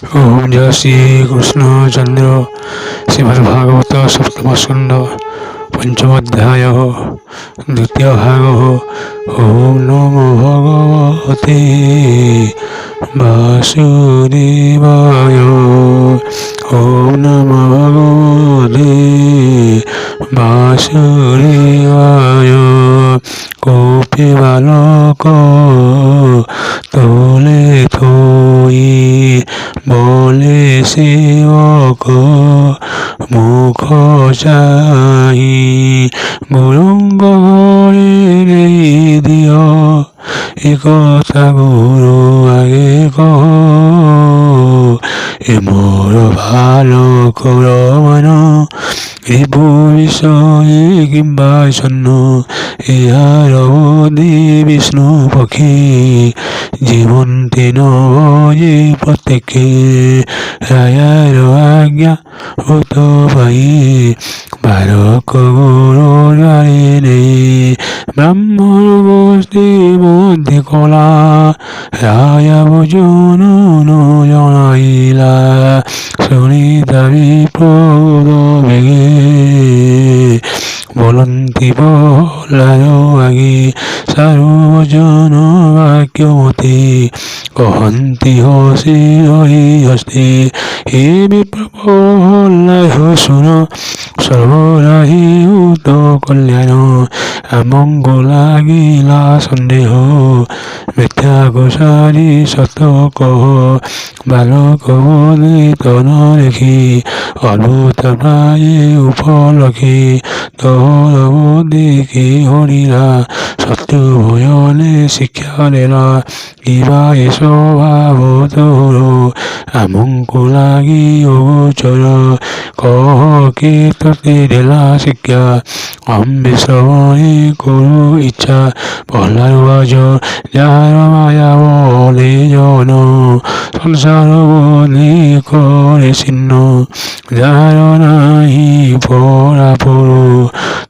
ओम जय श्री कृष्ण चंद्र श्रीमद्भागवत सप्तम स्कंद पंचम अध्याय द्वितीय भाग। ओम नमो भगवते वासुदेवाय। ओम नमो भगवते वासुदेवाय। गोपी बालक तोले थोई बोले सेवक मुख चाही गुरुंग घरे दियो एक गुरु आगे कह ए मोर भालो कर मन रिपु विषय किंबा छन्न यार बोधि विष्णु पक्षी जीवंती नये प्रत्येके रायर आज्ञा भूत पाई बारक गुरु जाने ब्राह्मण गोष्ठी बुद्धि कला राय भोजन न जनाइला सुनीता विप्र बेगे बोलती प्रहलाद आगे सार्वजन वाक्यमती कहती हसी हरि हस्ते हे विप्र प्रहलाद सुन सर्वराही उत कल्याण आमंग लागिला सन्देह मिथ्या गोसारी सत कह बालक बोले तन देखी अद्भुत प्राय उपलक्षी तोर देखी हरिला सत्य भयने शिक्षा देला इवा स्वभाव तोर आमंकु लागि अगोचर कह के तते देला शिक्षा अम्बे श्रवणे करु इच्छा प्रहलाद जार माया बोले जन संसार बोले करे छिन्न जार नाही परापर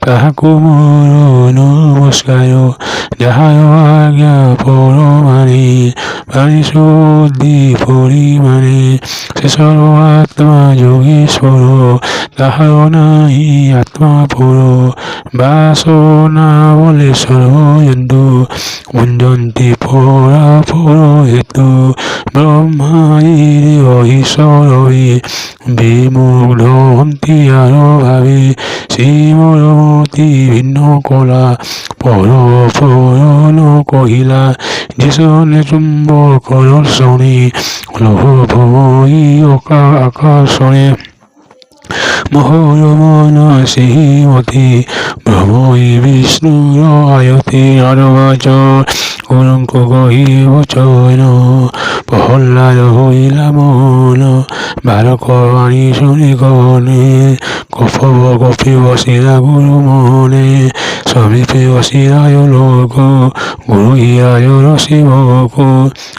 ताहाकु मोर नमस्कार যাহার আজ্ঞা পরমানে পানি শুদ্ধি পরিমাণে সে সর্বাত্মা যোগেশ্বর তাহার নাহি আত্মা পর বাসনা বলে সর্বজন্তু মুঞ্জন্তি পরাপর হেতু ব্রহ্মাইর ঈশ্বরই বিমুগ্ধ হন্তি আর ভাবে শ্রীমরমতি ভিন্ন কলা পর পরন কহিলা যেসনে চুম্বক দর্শনে লোহ ভমই আকাশনে মহরমন শ্রীমতী ভ্রমই বিষ্ণুর আয়তে আরবাচ গুরুঙ্ক কহিব চয়ন প্রহ্লাদ হইলা মন বালক বাণী শুনি গণে কপি বসিলা গুরু মনে সমীপে বসিলায় লোক গুরু ইয়ায় শিবক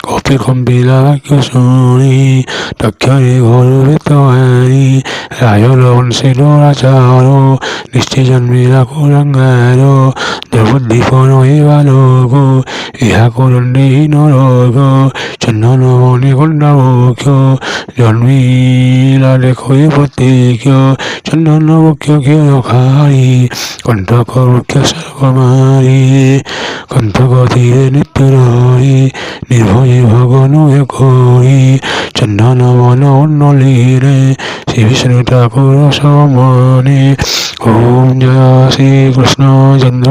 কপি কম্পিলা বাক্য শুনি তক্ষরে ঘর বেত আনি রায়র বংশের আচার নিশ্চয় জন্মিলা কুরাঙ্গার দ্রবদ্বীপন এ বালক ইহা করণ্ডে নরক চন্দন বনে কন্যাবক্ষ জন্মিলা দেখে প্রত্যেক চন্দন বক্ষ ক্ষীরখারি কণ্ঠক বৃক্ষ সর্বমারি কণ্ঠক তীরে নিত্য রহি নির্ভয়ে ভগন করি চন্দন বন নলীরে শ্রী বিষ্ণু ঠাকুর সমানে। ওম জয় শ্রী কৃষ্ণ চন্দ্র।